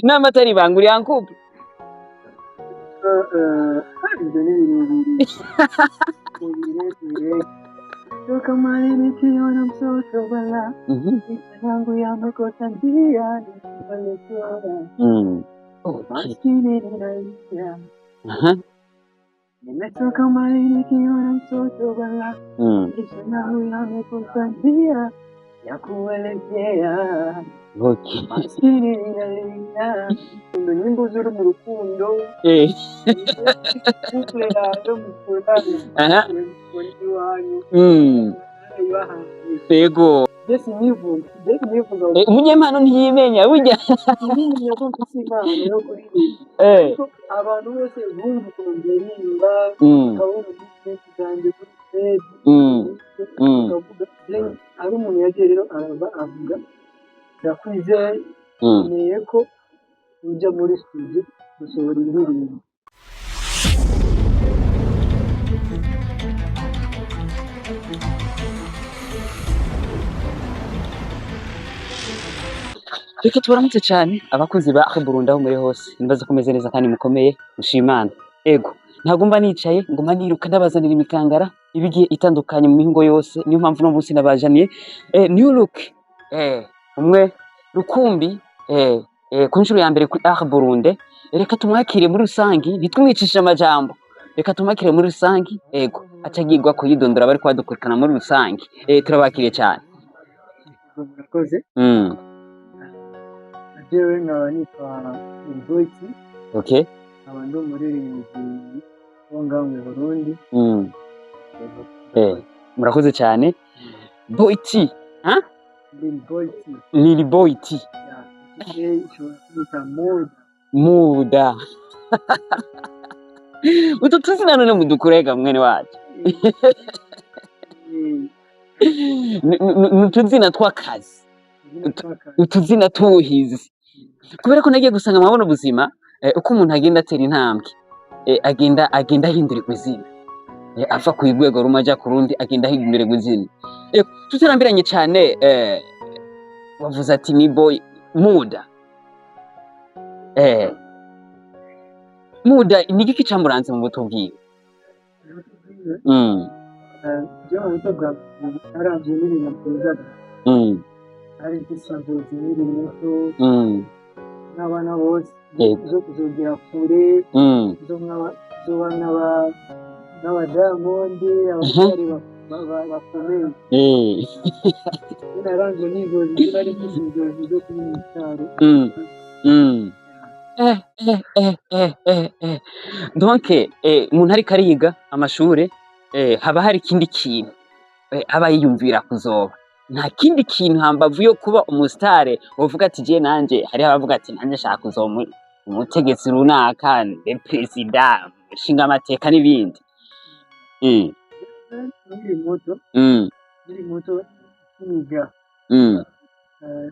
Nama atari ibanga uri en couple? ibyo ni birebire. Toka mahali nikiona mtoto wala maisha yangu yamekosa njia nimepelekwa. Maskini ninalia. Nimetoka mahali nikiona mtoto wala maisha yangu yamekosa njia ya kuelekea. Maskini ninalia. Ndo nyimbo zuri mu rukundo. Couple rero mukundana. Yego. Jesi nivuga. Umunyempano ntiyimenya burya. Nimenya ko mfisima yo kuri. Abantu bose bumva ko ndirimba, kabona byinshi cyane kuri kavuga ari umuntu yagiye rero avuga ndakwizeye neye ko ujya muri studio gusohora indirimbo. Reka tubaramutse cyane abakozi ba Burundi aho muri hose nimbaza kumeze neza kandi mukomeye mushimana. Ego ntago mba nicaye ngo maniruka ndabazanira imikangara ibigiye itandukanye mu mihingo yose, niyo mpamvu no munsi nabajaniye new look umwe rukumbi ku nshuro ya mbere kuri Burundi. Reka tumwakire muri rusangi nitwumwicisha amajambo, reka tumwakire muri rusangi. Ego acagirwa kuyidondora bari kwadukurikana muri rusangi. Turabakiriye cyane. Murakoze. Jewe nkaba nitwa Boyti. Okay. Nkaba ndi umuririmbyi wo ngaho mu Burundi. Murakoze cyane. Boyti, Lil Boyti. Muda. Ututuzina none mudukurega mwene wacu. Utuzina twakazi. Utuzina tuhizi. Kubera ko nagiye gusanga amabona ubuzima uko umuntu agenda atera intambwe agenda ahindurirwa izina ava ku igwego rumaja ku rundi agenda ahindurirwa izina. Tutarambiranye cyane wavuze ati ni boy Muda. Muda ni giki cyamuranze mu buto bwiwe? Je mu buto bwa aranje n'ibintu byiza. Ari gisanzwe ziri muto. N'abana bose zo kuzogera kure. Zo n'aba Diamond abari bakomeye. Naranje n'ingozi zari kuzingozi zo kuri mutaro. Donc umuntu ari kariga amashure haba hari ikindi kintu aba yiyumvira kuzoba. Nta kindi kintu hambavu yo kuba umusitare uvuga ati je nanje hari abavuga ati nanje shaka kuzoba umutegetsi runaka, perezida, shinga amateka n'ibindi. Muri moto niga.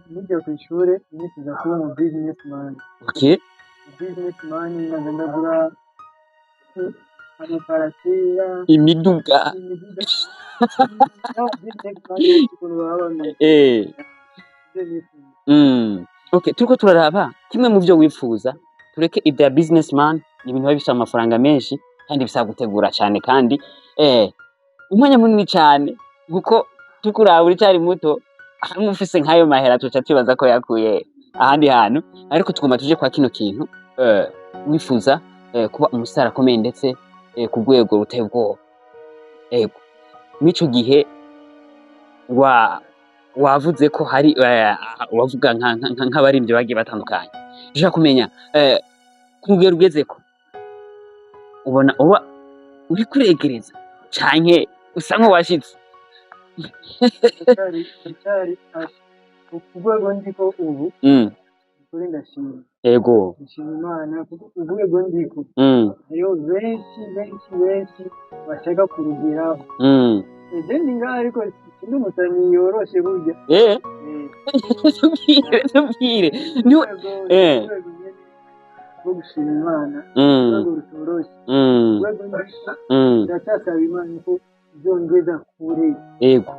Nijya ku ishuri nifuza kuba mu businessman. Okay. Businessman ndagura amaparasera, imiduga. Okay, turiko turaraba kimwe mu byo wifuza. Tureke ibya businessman ibintu babisha amafaranga menshi kandi bisaba gutegura cyane kandi umwanya munini cyane guko tukuraba uri cyari muto amufise nkayo mahera tuca tubaza ko yakuye ahandi hantu, ariko tugomba tuje kwa kino kintu wifuza kuba umusitari akomeye ndetse ku rwego ruteye ubwoba. Ego mico gihe wavuze ko hari wavuga nk'abarimbyi bagiye batandukanye. Ushaka kumenya kugera ugeze ko ubona uba uri kuregereza canke usa nk'uwashitse? Cyari urwego ndiko ubu kuri ndashima. Ego Ndashima Imana kuko urwego ndiko hariho benshi bashaka kurugeraho. Ndi ngaho ariko sindi umusanyi yoroshe burya. Tubwire bwo gushima Imana urwego rutoroshe. Urwego ndacyasaba Imana ko byongeza kure. Ego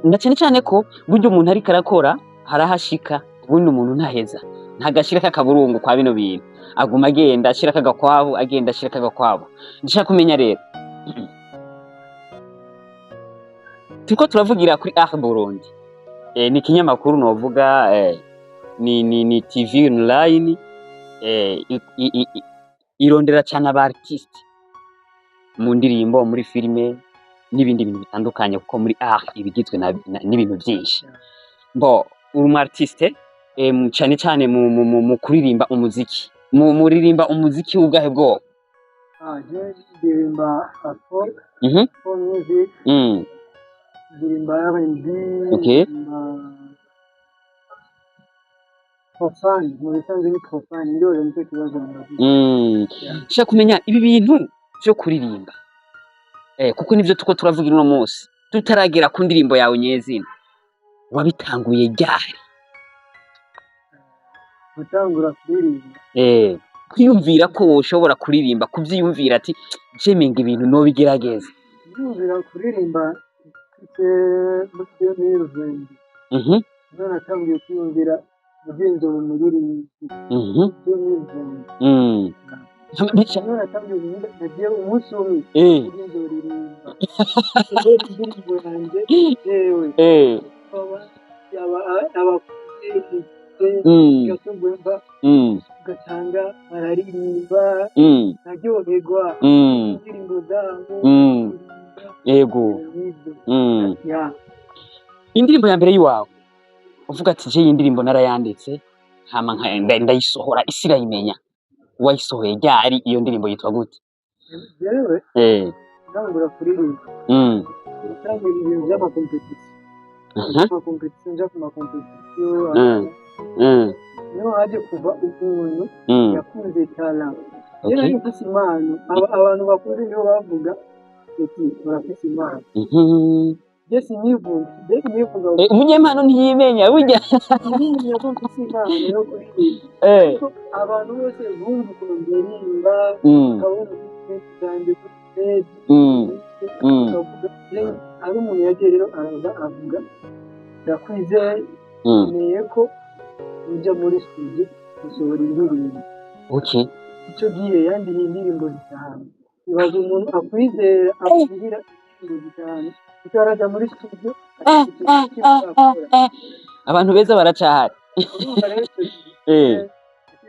na cyane cyane ko buryo umuntu ariko arakora harahashika ubundi umuntu ntaheza. ntagashira kakaburungu kwa bino bintu, aguma agenda ashira kagakwabu agenda ashira kagakwabu. Ndashaka kumenya rero turiko turavugira kuri Art Burundi, ni ikinyamakuru novuga ni TV online, irondera cane aba artiste mu ndirimbo, muri filime n'ibindi bintu bitandukanye, kuko muri art ibigizwe n'ibintu byinshi. Bo uri umu artiste cane cane mu kuririmba umuziki, muririmba umuziki ugahe bwo? Je ndirimba afro, afro music, ndirimba R&B, Okay. profane, mu bisanzwe ni profane, ndio nicyo kibazo ndavuga. Nshaka kumenya ibi bintu vyo kuririmba, kuko nivyo tuko turavugira uno munsi, tutaragera ku ndirimbo yawe nyezina, wabitanguye ryari? Gutangura kuririmba, kwiyumvira ko woshobora kuririmba, kuvyiyumvira ati jeminga ibintu nobigerageza. ndumvira kuririmba muri 2020. None natangiye kwiyumvira mugenzo mu muririmbi 2020. None natangiye nagiye umunsi umwe mugenzo uririmba indirimbo yanjye yewe abakuze gasubwemba ugasanga bararirimba naryoherwa indirimbo zabo. Yego. Indirimbo ya mbere yiwawe uvuga ati je iyi ndirimbo narayanditse hama ndayisohora isi irayimenya, wayisohoye ryari? Iyo ndirimbo yitwa gute? Jewe ntangura kuririmba natangiye ibintu by'amakompetisiyo, nja ku makompetisiyo, niho haje kuva umuntu yakunze talent. Rero nari mfise impano, abantu bakuze niho bavuga ati urafise impano. Jesi nivuga umunyempano ntiyimenya burya. Ntiyinya ko mfise impano yo kuririmba, abantu bose bumva ukuntu ndirimba, bakabona ibintu vyanje kuri stage, bakavuga ari umuntu yagiye rero araza avuga ndakwizeye, nkeneye ko uja muri studio gusohora indirimbo. Okay. Ico gihe yandiye indirimbo zitanu. Ibaza umuntu akwizera akubwira indirimbo zitanu, ukaraja muri studio abantu beza baracahari.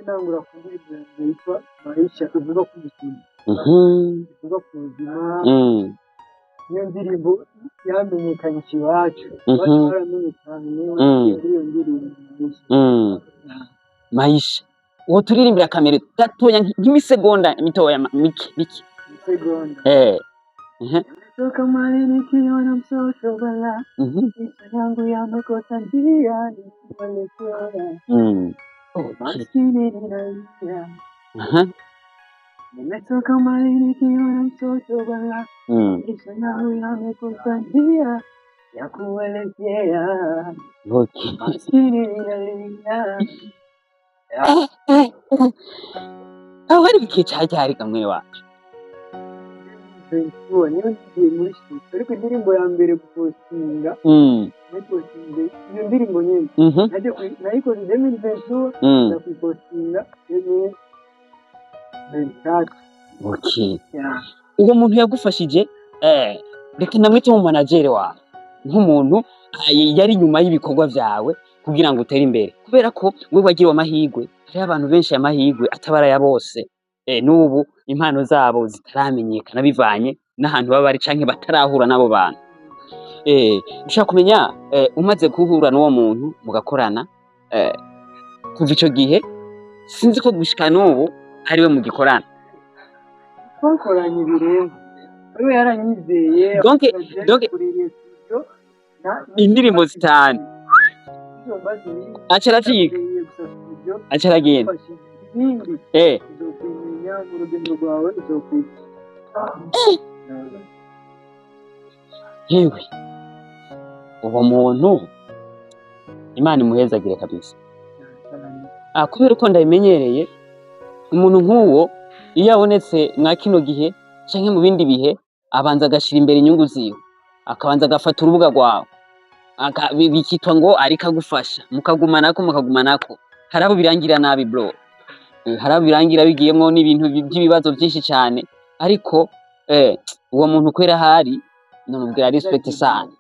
Nangura kuririmba yitwa Maisha, ivuga ku buzima, ivuga ku buzima. Niyo ndirimbo yamenyekanye iwacu, baramenyekanye kuri iyo ndirimbo Maisha. Uwo turirimbira kamere gatoya nk'imisegonda mitoya mike. Segonda. Toka mali nikiona mtoto bala, maisha yangu yamekosa njia, nikuelekea maskini ninalia. Nimetoka mali nikiona mtoto bala, maisha yangu yamekosa njia ya kuelekea maskini ninalia. Aho hari igihe cyari kamwe wacu. Niyo ngiye muri studio, ariko indirimbo ya mbere gupostinga, iyo ndirimbo nyene nayikoze 2022, ndakupostinga 2023. Okay. Uwo muntu yagufashije, reka namwite mu manager wawe, nk'umuntu yari nyuma y'ibikorwa vyawe kugira ngo utere imbere, kubera ko we wagira amahirwe. Hari abantu benshi amahirwe atabara ya bose, n'ubu impano zabo zitaramenyekana bivanye n'ahantu baba bari canke batarahura nabo bantu. Ushaka kumenya umaze guhura n'uwo muntu mugakorana, kuva ico gihe sinzi ko gushika n'ubu ariwe mugikorana. Twakoranye ibirenga, wewe yaranyizeye, donc indirimbo zitanu acaracika acaragenda. Yewe uwo muntu Imana imuhezagire kabisa. Kubera uko ndabimenyereye, umuntu nk'uwo iyo abonetse mwa kino gihe canke mu bindi bihe, abanza agashira imbere inyungu ziwe, akabanza agafata urubuga rwawe, bikitwa ngo ariko agufasha, mukagumanako. hari abo birangira nabi bro. Hari abo birangira bigiyemwo n'ibintu by'ibibazo byinshi cyane, ariko uwo muntu kwera hari namubwira respect sana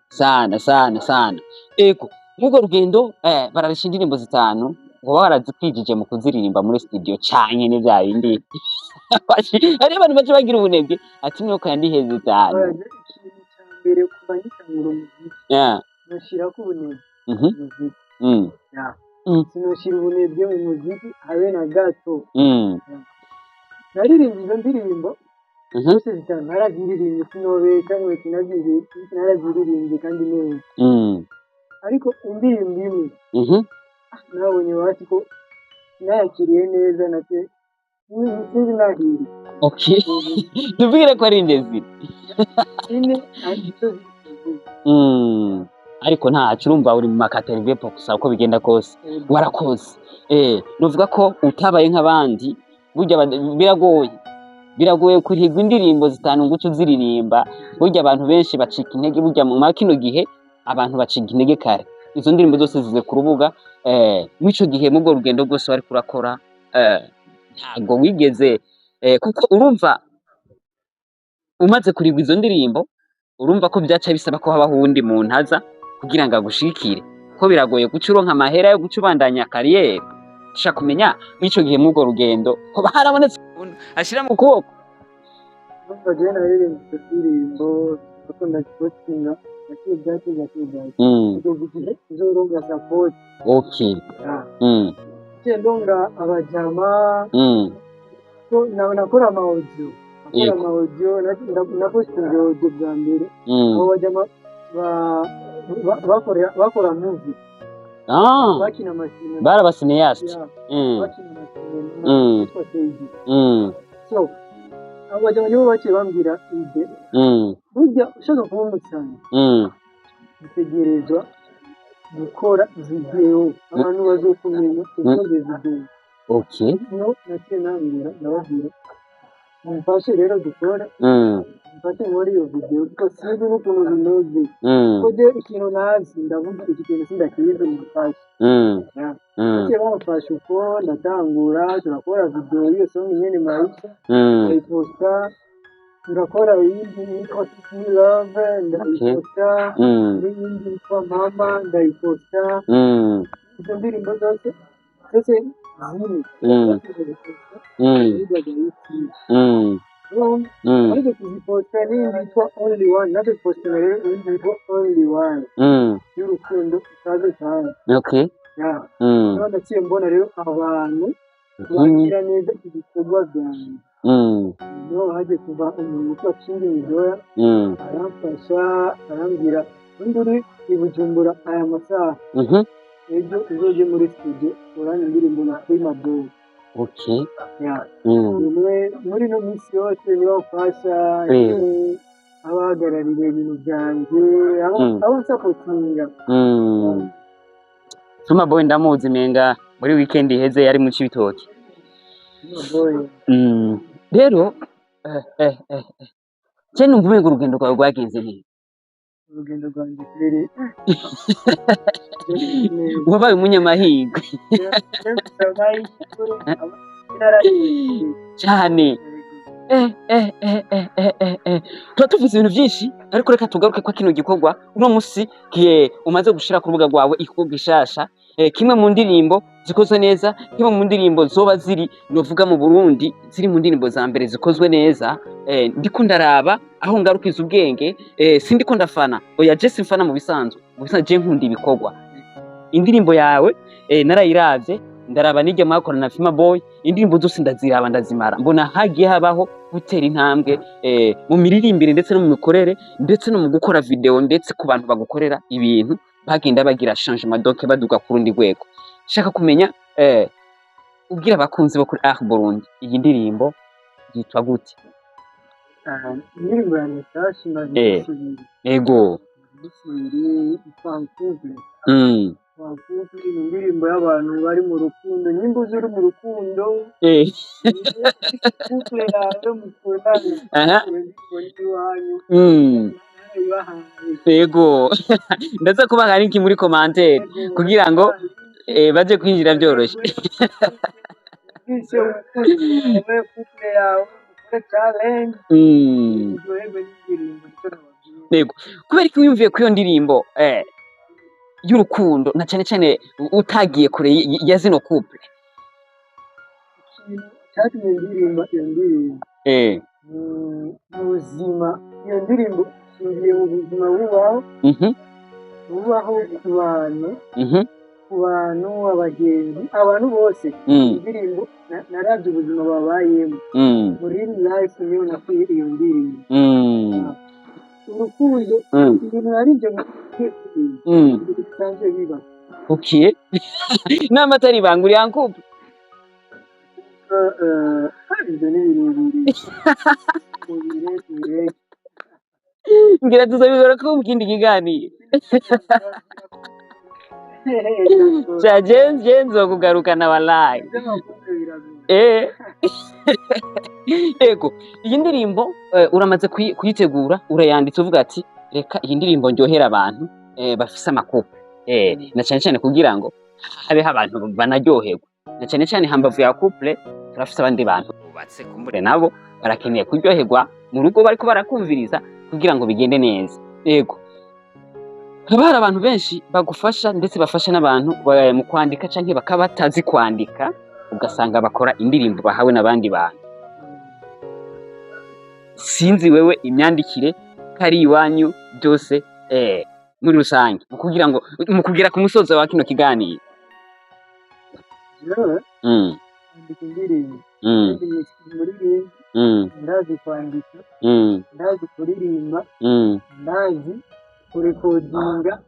sana sana sana. Ego nk'urwo rugendo bararisha indirimbo zitanu ngo barazikwijije mu kuziririmba muri studio cyane ne bya bindi hari abantu baje bagira ubunebwe ati nuko yandiheze cyane mbere kubanyitangura umuziki noshira ko ubunebwe sinoshira ubunebwe mu muziki habe na gato. Naririmba izo ndirimbo zose zitanu naraziririmbye sinobeka ngo naraziririmbye kandi neza, ariko indirimbo imwe nabonye bati ko nayakiriye neza nate sinzi nahiri. Okay. Tubwire ko ari indezi ine ariko ariko nta curumva uri mu makaterive gusa uko bigenda kose warakoze. Nuvuga ko utabaye nk'abandi burya biragoye kurihigwa indirimbo zitanu ngucu ziririmba. Burya abantu benshi bacika intege, burya mu makino gihe abantu bacika intege kare. Izo ndirimbo zose zize ku rubuga mwico gihe mu bwo rugendo rwose wari kurakora ntago wigeze kuko urumva umaze kurigwa izo ndirimbo urumva ko byaca bisaba ko habaho uwundi muntu aza kugira ngo agushikire, ko biragoye gucuronka amahera yo gucubandanya kariyeri. Shaka kumenya mwico gihe mu bwo rugendo ko harabonetse ashira mu kuboko bagiye naririmba indirimbo bakunda kutinga yakibyaje izoronga support. Okay. Ndonga abajama so nakora ama audio napostinga audio bwa mbere abo bajama bakora movie bakina amashini barabasineast bakina amashini so abo bajama nibo baciye bambwira ide burya ushaka kuba umusani utegerezwa gukora video abantu bazokumenya ukoze video. Okay. No naciye nambwira ndababwira mfashe rero dukora mfashe muri iyo video kuko sinzi n'ukuntu bimeze kuko je ikintu nazi ndavuga iki kintu sindakizi mfashe naciye bamfashe uko ndatangura turakora video iyo song nyene Maisha ndayiposta turakora iyindi yitwa Love ndayiposta n'iyindi yitwa Mama ndayiposta. Izo ndirimbo zose ziri ariko kuziposta n'iyindi yitwa Only One nazo posta rero iyindi yitwa Only One y'urukundo utazi cyane. Okay. Ndaciye mbona rero abantu bakira neza ibikorwa byanjye no haje kuva umuntu wacinga imizoya aramfasha arambwira uri ibujumbura aya masaha ejo uzoje muri studio uranye indirimbo na Prima Boy. Okay. muri no minsi yose niba ufasha abahagarariye ibintu byanjye abo nsapotinga. Prima Boy ndamuzi menga muri weekend iheze yari mu Cibitoke. Rero je numva umengo urugendo rwawe rwagenze neza. Urugendo rwanjye kuri wabaye umunyamahirwe cyane. Tuba tuvuze ibintu byinshi ariko reka tugaruke kwa kino gikorwa uno musi umaze gushira ku rubuga rwawe igikorwa gishasha, kimwe mu ndirimbo zikozwe neza, kimwe mu ndirimbo zoba ziri novuga mu Burundi ziri mu ndirimbo za mbere zikozwe neza. Ndiko ndaraba aho ngarukiza ubwenge, sindiko ndafana oya je simfana mu bisanzwe je nkunda ibikorwa. Indirimbo yawe narayiravye ndaraba nijye mwakora na Prima Boy, indirimbo zose ndaziraba ndazimara, mbona hagiye habaho gutera intambwe mu miririmbire ndetse no mu mikorere ndetse no mu gukora video ndetse ku bantu bagukorera ibintu bagenda bagira changement donc baduga ku rundi rwego. Shaka kumenya ubwira abakunzi bo kuri Burundi iyi ndirimbo yitwa gute? Indirimbo ya Natashi na Ego indirimbo y'abantu bari mu rukundo, nyimbo ziri mu rukundo couple yawe mukundana Ego ndaza kubaha link muri commentaire kugira ngo baje kwinjira byoroshye. Ese wewe couple yawe mukore challenge Mm. uryoherwe n'indirimbo nicyo nababwira. Yego. Kubera ko wiyumviye kuri iyo ndirimbo y'urukundo na cyane cyane utagiye kure ya zino couple. Ikintu cyatumye ndirimba iyo ndirimbo mu buzima, iyo ndirimbo ishingiye mu buzima bubaho ku bantu, abagenzi, abantu bose. Indirimbo naravye ubuzima babayemo muri life, niyo nakuye iyo ndirimbo. Urukundo ibintu narivyo bisanzwe biba. Okay. Nama atari ibanga uri couple? Ivyo ni birebire. Ngira tuzabizora ko mu kindi kiganiro. Cha Jenzo kugarukana wallahi. Ego, iyi ndirimbo uramaze kuyitegura, urayanditse uvuga ati reka iyi ndirimbo ndyohera abantu bafise amakupe. Na cyane cyane kugira ngo habeho abantu banaryoherwa. Na cyane cyane hambavu ya couple turafise abandi bantu bubatse kumbure nabo barakeneye kuryoherwa mu rugo bariko barakumviriza kugira ngo bigende neza. Yego. Haba hari abantu benshi bagufasha ndetse bafasha n'abantu mu kwandika canke bakaba batazi kwandika, ugasanga bakora indirimbo bahawe n'abandi bantu. Sinzi wewe imyandikire kari iwanyu byose muri rusange mu kugira ku musozo wa kino kiganiro. Ndandika indirimbo, ndazi kwandika, ndazi kuririmba, ndazi kurekodinga,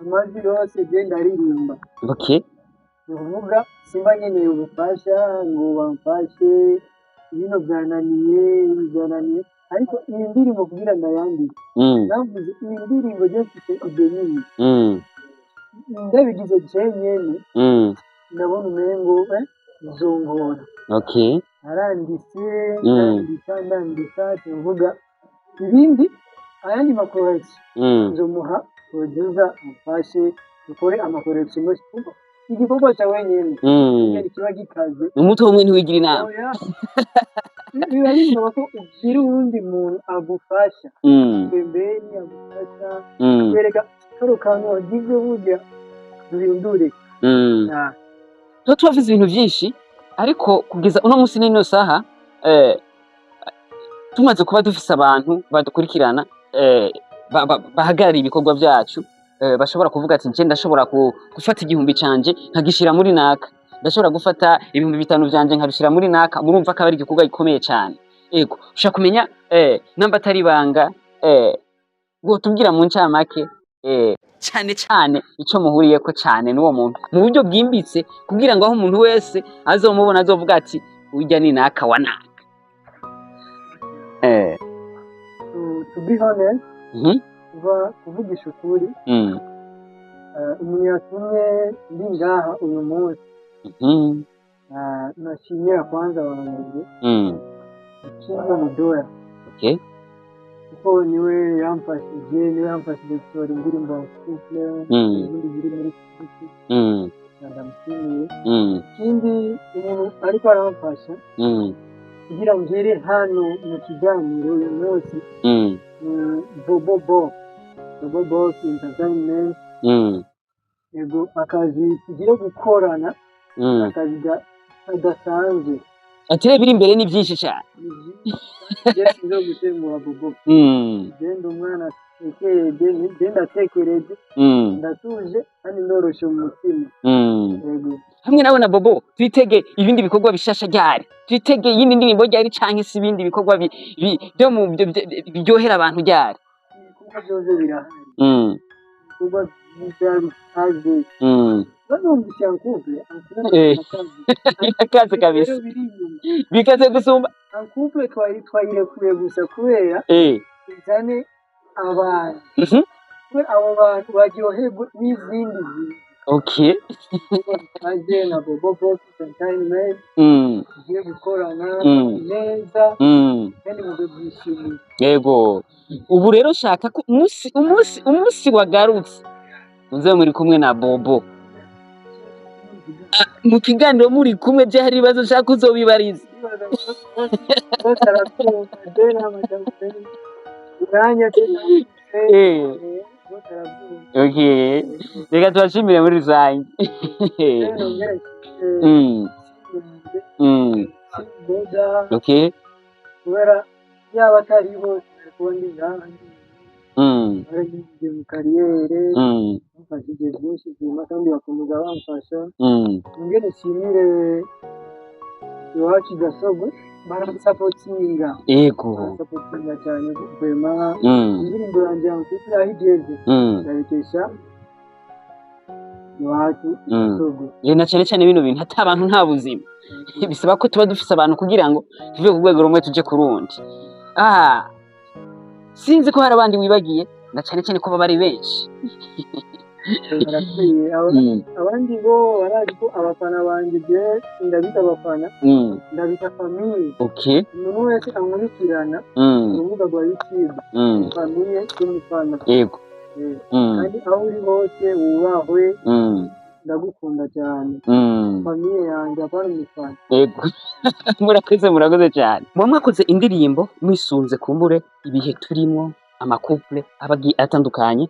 amajwi yose genda aririmba. Okay. Uvuga simba nkeneye ubufasha ngo bamfashe, ibintu byananiye, ariko iyi ndirimbo kugira ndayandike, navuze iyi ndirimbo mfite ide nini, ndabigize jenyene, ndabona umengo bizongora. Okay. Naranditse ndandika tuvuga ibindi ayandi makorection nzomuha producer amfashe dukore amakorection menshi kuko igikorwa cya wenyine kiba gikaze. Umuto umwe ntiwigira inama. Biba bisaba ko ugira uwundi muntu agufasha pembeni, agufasha kwereka karo kantu wagize burya duhindure. Twavuze ibintu byinshi ariko kugeza uno munsi n'ino saha tumaze kuba dufise abantu badukurikirana bahagarariye ibikorwa byacu, bashobora kuvuga ati nje ndashobora gufata 1000 canje nkagishira muri naka, ndashobora gufata 5000 byanje nkabishira muri naka. Murumva ko ari igikorwa gikomeye cyane. Yego, ushaka kumenya namba atari banga ngo tubwira mu ncamake cyane cyane ico muhuriyeko cyane n'uwo muntu mu buryo bwimbitse kugira ngo aho umuntu wese azomubona azovuga ati urya ni naka wa naka. To be honest, kuvugisha ukuri, umuntu yatumye ndi ngaha uyu munsi, nashimira kwanza wanjye Kinga Mudoya. Okay. Kuko niwe yamfashije gusohora indirimbo ya couple n'ibindi biri muri Kiki, ndamushimiye. Ikindi umuntu ariko aramfasha kugira ngere hano mu kiganiro uyu munsi, Bobo Boss Entertainment. Yego, akazi tugiye gukorana, akazi kadasanzwe. Ati biri imbere ni byinshi cyane. Yes, nzo gutengura Bobo. Genda umwana genda tekereje, ndatuje kandi ndoroshe mu mutima. Yego. Hamwe nawe na Bobo twitege ibindi bikorwa bishasha ryari, twitege yindi ndirimbo ryari canke si ibindi bikorwa byo mu biryohera abantu ryari. Ibikorwa byose birahari. Ibikorwa by'akazi. Banumvise couple, akazi kabisa. Bikaze gusumba. Couple twayirekuye gusa kubera izane abantu. Abo bantu baryoherwa n'izindi zintu. Okay. Aje na Bobo Boss Entertainment. Tugiye gukorana neza kandi mu byishimo. Yego. Ubu rero shaka ko umunsi wagarutse muze muri kumwe na Bobo. mu kiganiro muri kumwe je hari ibibazo nshaka uzobibariza. ndibaza bose arabyumva je n'amajambo umwanya je nawufise bose arabyumva Okay, reka tubashimire muri rusange. rero ngere Mm, mm, simboga okay, kubera yaba atari bose kuba ndi ngaha mm, baragize mu kariyere mm, bamfashije byinshi byuma kandi bakomeza bamfasha mm, ngere nshimire iwacu Gasogwe baramusapotinga ego, baramusapotinga cyane kwema mm, indirimbo yanjye yankukira aho igeze mm, ndabikesha iwacu mm. Gasogwe Na cane cane bino bintu ata abantu nta buzima bisaba ko tuba dufise abantu kugira ngo tuve ku rwego rumwe tuje ku rundi. Sinzi ko hari abandi wibagiye na cane cane ko baba ari benshi. barakwiye Mm, abandi bo barazi ko abafana banjye je ndabita abafana mm, ndabita famiye okay, umuntu wese ankurikirana mm, urubuga rwa YouTube mm, famiye y'umufana ego, mm, kandi aho uri hose wubahwe mm, ndagukunda cyane mm, famiye yanjye apana umufana ego. Murakoze cyane. Muba mwakoze indirimbo mwisunze kumbure ibihe turimo, amakupule aba agiye atandukanye,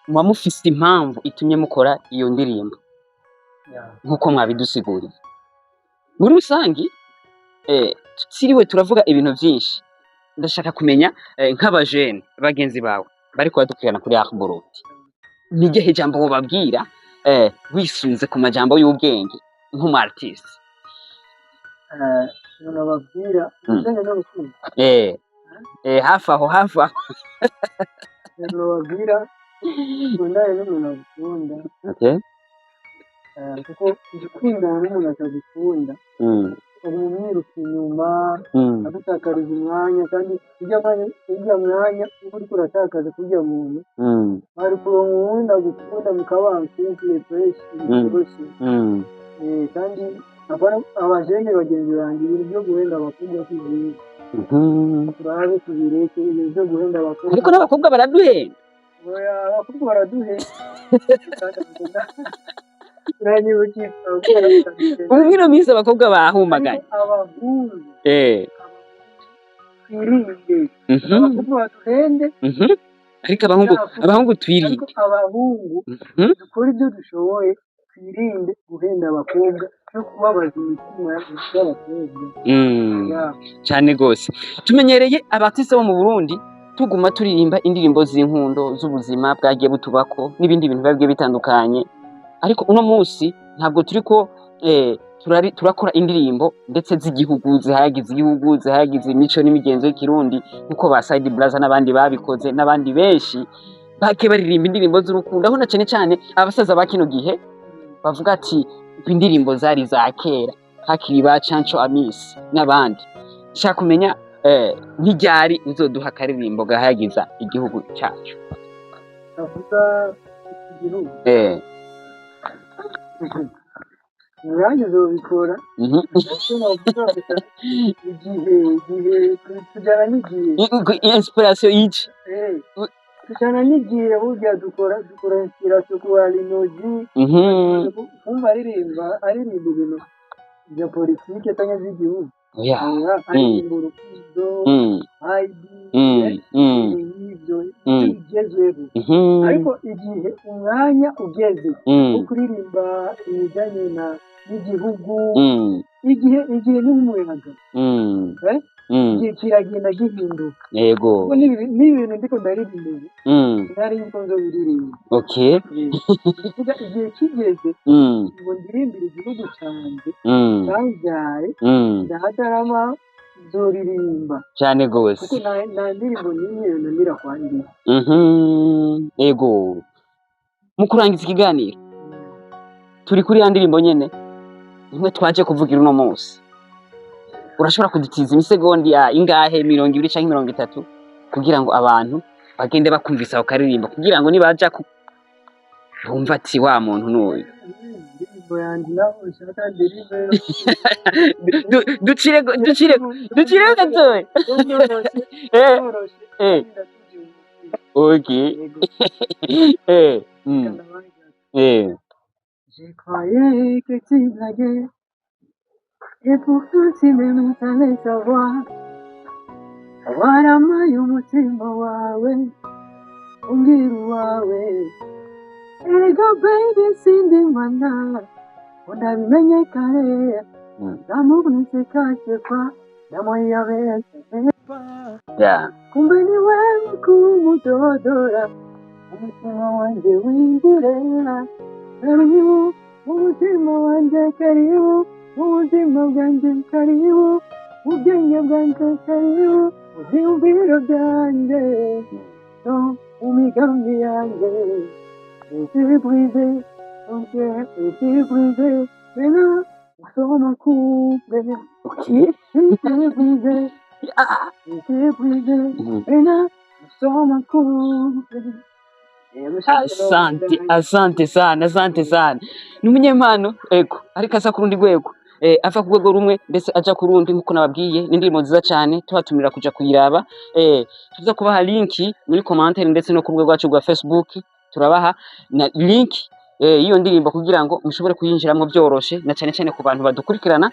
muba mufise impamvu itumye mukora iyo ndirimbo nk'uko mwabidusiguriye. Muri rusangi tutiriwe turavuga ibintu byinshi, ndashaka kumenya nk'abajene bagenzi bawe bariko badukurikirana kuri Artburundi, ni irihe jambo wobabwira wisunze ku majambo y'ubwenge nk'umu artiste? nababwira ibijyanye n'urukundo hafi aho nababwira ukundane n'umuntu agukunda okay, kuko gukundana n'umuntu atagukunda mm, uba umwiruka inyuma mm, agutakariza umwanya kandi ujya mwanya uba uriko uratakaza kurya muntu mm, hari kuronka uwundi agukunda mukabana kumvire fresh biryoshye mm, kandi abajene bagenzi banjye ibintu byo guhenda abakobwa si byiza mhm. turabe tubireke ibintu byo guhenda abakobwa Ariko n'abakobwa baraduhenda. oya abakobwa baraduhenda uranyibukisa Ubu mwino minsi abakobwa bahumagaye. abahungu twirinde Mhm, abakobwa baduhende mhm. Ariko abahungu twirinde. ariko abahungu Mhm, dukora ibyo dushoboye twirinde guhenda abakobwa no kubabaza imitima y'abakobwa mm. yabo Cane gose. Tumenyereye abartiste bo mu Burundi tuguma turirimba indirimbo z'inkundo z'ubuzima bwagiye butubako n'ibindi bintu bigiye bitandukanye, ariko uno munsi ntabwo turiko turakora indirimbo ndetse z'igihugu zihayagiza igihugu, zihayagiza imico n'imigenzo y'ikirundi nkuko ba Side Blaza n'abandi babikoze, n'abandi benshi bagiye baririmba indirimbo z'urukundo, aho na cane cane abasaza ba kino gihe bavuga ati indirimbo zari za kera hakiri ba Canco Amisi n'abandi. Nshaka kumenya nk'iryari uzoduha akaririmbo gahayagiza igihugu cacu? avuga igihugu umwanya uzobikora Mhm. icyo navuga igihe tujyana n'igihe Inspiration yici. tujyana n'igihe burya dukora inspiration ku barinoji kumva aririmba ibintu bya politike cyangwa z'igihugu Yeah. aririmba urukundo ibyo bigezweho ariko igihe umwanya ugeze wo kuririmba ibijyanye n'igihugu igihe n'umuyaga igihe kiragenda gihinduka Yego. kuko n'ibintu ndiko ndaririmba nari nko nzobiririmba Okay. kuvuga igihe kigeze ngo ndirimbire igihugu cyanjye cyabyaye ndahatarama nzoririmba Cane gose. kuko nta ndirimbo n'imwe yonanira kwandika Yego. Mu kurangiza ikiganiro turi kuri ya ndirimbo nyene imwe twaje kuvugira uno munsi, urashobora kudutiza imisegondi ya ingahe 20 canke 30 kugira ngo abantu bagende bakumvisa ako karirimbo kugira ngo nibaja bumva ati wa muntu n'uyu. indirimbo yanjye naho ushaka derive ducire gatoya. yoroshe Okay. Je croyais que tu blaguais, et pourtant tu m'aimes, t'allais savoir. Waramaye umutima wawe, umbwira uwawe. Erega baby sindimana, unabimenye kare. Ndamubonetse kashekwa, ndamoyabeshepa. Yeah. Kumbe ni wewe kumudodora, umutima wanje winjirera. Karibu, umutima wanje karibu, ubuzima bwanje karibu, ubwenge bwanje karibu, ibyiyumviro byanjye, no mu migambi yanjye. Ese brise, ese brise, maintenant, nous sommes en couple. Okay. Ese brise, ese brise, maintenant, nous sommes en couple. Asante sana. Ni umunyempano ego ariko asa ku rundi rwego ava ku rwego rumwe ndetse aja ku rundi nkuko nababwiye n'indirimbo nziza cyane tubatumira kuja kuyiraba tuza kubaha linki muri commentaire ndetse no ku rwego rwacu rwa Facebook turabaha na link iyo ndirimbo kugira ngo mushobore kuyinjiramo byoroshe na cyane cyane ku bantu badukurikirana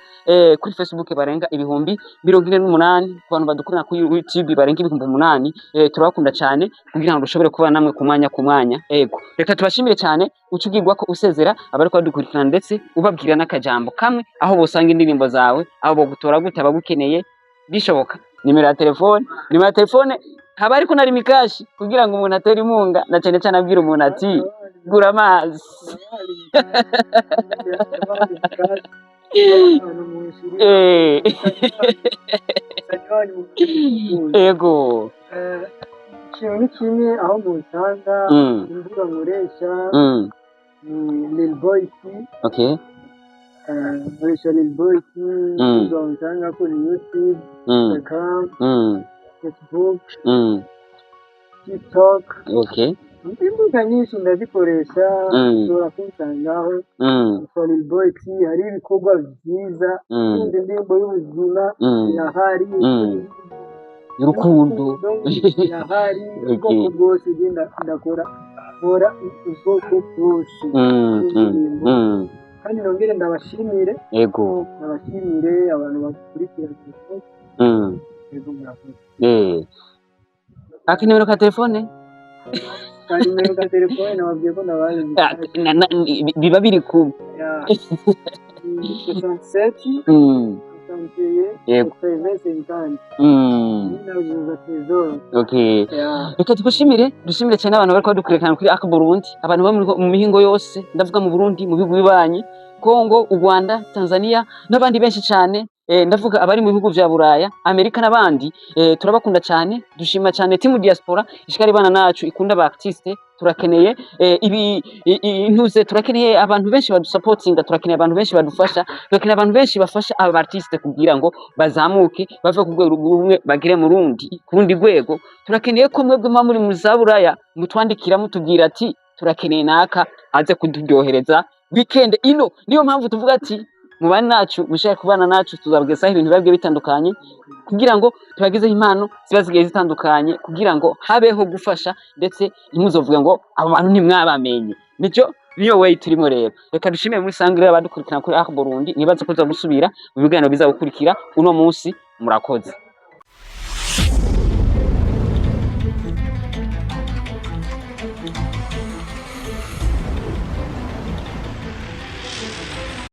kuri Facebook barenga ibihumbi 48 ku bantu badukurikirana kuri YouTube barenga ibihumbi 8 turabakunda cyane kugira ngo dushobore kuba namwe ku mwanya ego reka tubashimire cyane ucugirwa ko usezera abari ko badukurikirana ndetse ubabwira n'akajambo kamwe aho bosanga indirimbo zawe aho bogutora gute abagukeneye bishoboka nimero ya telefone haba ariko nari mikashi kugira ngo umuntu atere imunga na cyane cyane abwira umuntu ati gura amazi ego ikintu ni kimwe aho musanga imbuga nkoresha Lil Boy T. Okay. Nkoresha Lil Boy T, imbuga musanga kuri YouTube, Instagram, Facebook, TikTok. Okay. Imbuga nyinshi ndazikoresha ushobora kunsangaho yitwa Lil Boy T. Hari ibikorwa byiza n'indi ndirimbo y'ubuzima irahari y'urukundo irahari ubwoko bwose ndakora ubwoko bwose kandi nongere ndabashimire yego abantu bakurikira yego murakoze akinimero ka telefone nimero ka telefone nababwiye ko nabaye biba biri ku 67 yego okay reka dushimire cyane abantu bari kudukurikirana kuri Ak Burundi abantu bo mu mihingo yose ndavuga mu Burundi mu bihugu bibanyi Kongo u Rwanda Tanzania n'abandi benshi cyane ndavuga abari mu bihugu vya Buraya Amerika n'abandi turabakunda cyane dushima cyane team diaspora ishikari bana nacu ikunda ba artiste turakeneye intuze turakeneye abantu benshi badusupportinga turakeneye abantu benshi badufasha turakeneye abantu benshi bafasha aba artiste kugira ngo bazamuke bave ku rwego rumwe bagire mu rundi rwego turakeneye ko mwebwe muri mu Buraya mutwandikira mutubwira ati turakeneye naka aze kuduryohereza weekend ino niyo mpamvu tuvuga ati mubana nacu mushaka kubana nacu tuzabwisaho ibintu bigiye bitandukanye kugira ngo tubagezeho impano zibazigiye zitandukanye kugira ngo habeho gufasha ndetse ntimuzovuge ngo abo bantu ntimwabamenye niyo way turimo rero reka dushimire muri sangire abadukurikirana kuri Ak Burundi nibaze ko tuzagusubira mu biganiro bizagukurikira uno munsi murakoze